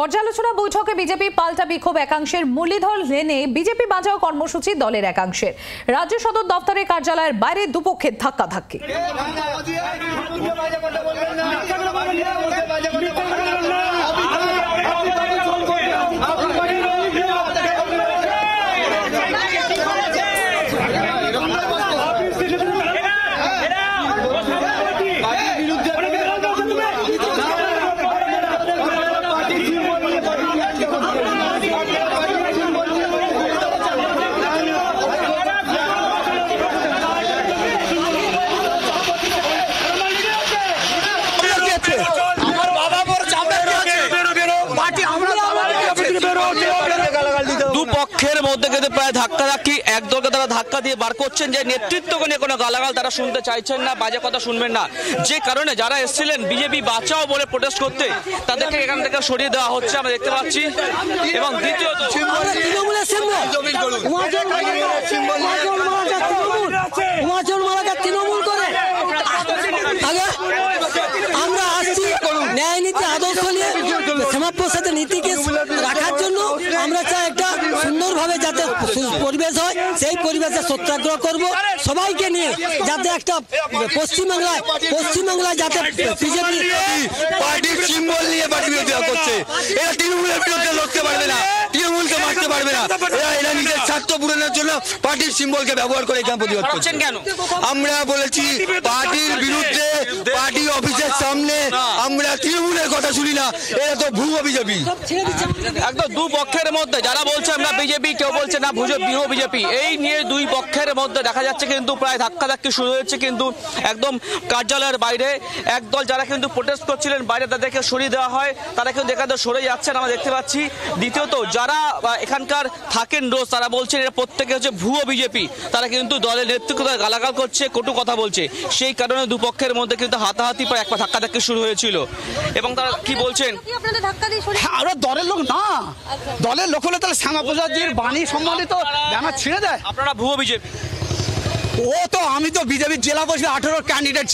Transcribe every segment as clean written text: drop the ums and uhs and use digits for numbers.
পর্যালোচনা বৈঠকে বিজেপি পাল্টা বিক্ষোভ একাংশের মুরলীধর লেনে বিজেপি বাঁচাও কর্মসূচি দলের একাংশের। রাজ্য সদর দফতরের কার্যালয়ের বাইরে দুপক্ষের ধাক্কাধাক্কি। দুপক্ষের মধ্যে কিন্তু প্রায় ধাক্কাধাক্কি, একদলকে তারা ধাক্কা দিয়ে বার করছেন যে নেতৃত্বকে নিয়ে কোনো গালাগাল তারা শুনতে চাইছেন না, বাজে কথা শুনবেন না। যে কারণে যারা এসেছিলেন বিজেপি বাঁচাও বলে প্রোটেস্ট করতে তাদেরকে এখান থেকে সরিয়ে দেওয়া হচ্ছে আমরা দেখতে পাচ্ছি। এবং দ্বিতীয়ত আমরা আসছি ন্যায় নীতি আদর্শ নিয়ে শ্যামাপ্রসাদ নীতিকে রাখার জন্য আমরা চাই একটা সুন্দরভাবে যাতে পরিবেশ হয়, সেই পরিবেশে সত্যাগ্রহ করব সবাইকে নিয়ে, যাতে একটা পশ্চিমবাংলায় যাতে বিজেপি পার্টির সিম্বল নিয়ে পার্টি বিরোধিতা করছে। এরা তৃণমূলের বিরুদ্ধে লড়তে পারবে না, তৃণমূলকে মারতে পারবে না। এরা নিজের স্বার্থ পূরণের জন্য পার্টির সিম্বলকে ব্যবহার করে এখানে প্রতিবাদ করছেন। কেন আমরা বলেছি পার্টির বিরুদ্ধে, পার্টি অফিসের সামনে আমরা তৃণমূলের কথা শুনি না, এরা তো ভুয়ো বিজেপি। একদম দুপক্ষের মধ্যে যারা বলছে আমরা বিজেপি, কেউ বলছে না ভুয়ো বিজেপি, এই নিয়ে দুই পক্ষের মধ্যে দেখা যাচ্ছে কিন্তু প্রায় ধাক্কাধাক্কি শুরু হয়েছে। কিন্তু একদম কার্যালয়ের বাইরে একদল যারা কিন্তু প্রোটেস্ট করছিলেন বাইরে তাদেরকে সরিয়ে দেওয়া হয়, তারা কিন্তু এখানে সরে যাচ্ছেন আমরা দেখতে পাচ্ছি। দ্বিতীয়ত যারা এখানকার থাকেন রোজ তারা বলছেন এরা প্রত্যেকে হচ্ছে ভুয়ো বিজেপি, তারা কিন্তু দলের নেতৃত্ব গালাগাল করছে, কটু কথা বলছে। সেই কারণে দুপক্ষের মধ্যে কিন্তু হাতাহাতি প্রায় একবার ধাক্কাধাক্কি শুরু হয়েছিল। এবং তারা কি বলছেন, আরো দলের লোক না, দলের লোক হলে তাহলে শ্যামাপ্রসাদজির বাণী সম্বলিত ব্যানার ছিঁড়ে দেয়। আপনারা ভুয়ো বিজেপি? আমি তো বিজেপির জেলা পরিষদ 18 ক্যান্ডিডেট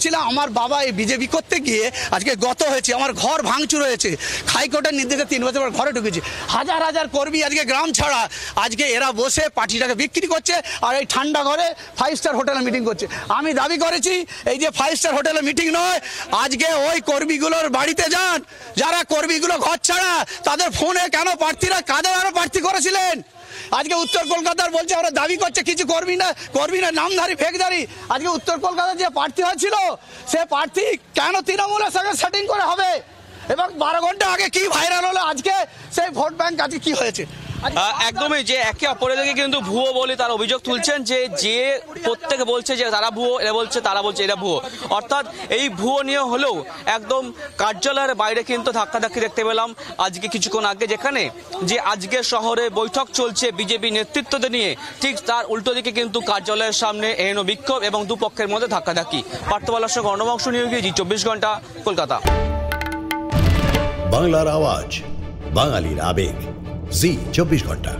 ছিলাম। আমার বাবা এই বিজেপি করতে গিয়ে আজকে গত হয়েছে, আমার ঘর ভাঙচুর হয়েছে, হাইকোর্টের নির্দেশে 3 বছর পর ঘরে ঢুকেছি। হাজার হাজার কর্মী আজকে গ্রাম ছাড়া, আজকে এরা বসে পার্টিটাকে বিক্রি করছে আর এই ঠান্ডা ঘরে 5 স্টার হোটেলে মিটিং করছে। আমি দাবি করেছি এই যে 5 স্টার হোটেলে মিটিং নয়, আজকে ওই কর্মীগুলোর বাড়িতে যান, যারা কর্মীগুলো ঘর ছাড়া, তাদের ফোনে কেন প্রার্থীরা কাদের আরো প্রার্থী করেছিলেন। আজকে উত্তর কলকাতার বলছে আমরা দাবি করছে কিছু কর্মী না নামধারী ফেকদারি। আজকে উত্তর কলকাতার যে প্রার্থী হয়েছিল সে প্রার্থী কেন তৃণমূলের সঙ্গে সেটিং করে হবে, এবং 12 ঘন্টা আগে কি ভাইরাল হলো, আজকে সেই ভোট ব্যাংক আজকে কি হয়েছে। একদমই যে একে অপরের দিকে কিন্তু ভুয়ো বলে তার অভিযোগ তুলছেন, যে প্রত্যেকে বলছে যে তারা ভুয়ো, এরা বলছে তারা বলছে এরা ভুয়ো। অর্থাৎ এই ভুয়ো নিয়ে হলেও একদম কার্যালয়ের বাইরে কিন্তু ধাক্কাধাক্কি দেখতে পেলাম আজকে কিছুক্ষণ আগে, যেখানে যে আজকে শহরে বৈঠক চলছে বিজেপি নেতৃত্বদের নিয়ে, ঠিক তার উল্টো দিকে কিন্তু কার্যালয়ের সামনে এহেন বিক্ষোভ এবং দুপক্ষের মধ্যে ধাক্কাধাক্কি। পার্থবালার সঙ্গে অর্ণবংশ নিয়ে গিয়ে জি24 ঘন্টা, কলকাতা। বাংলার আওয়াজ, বাঙালির আবেগ, জি24 ঘন্টা।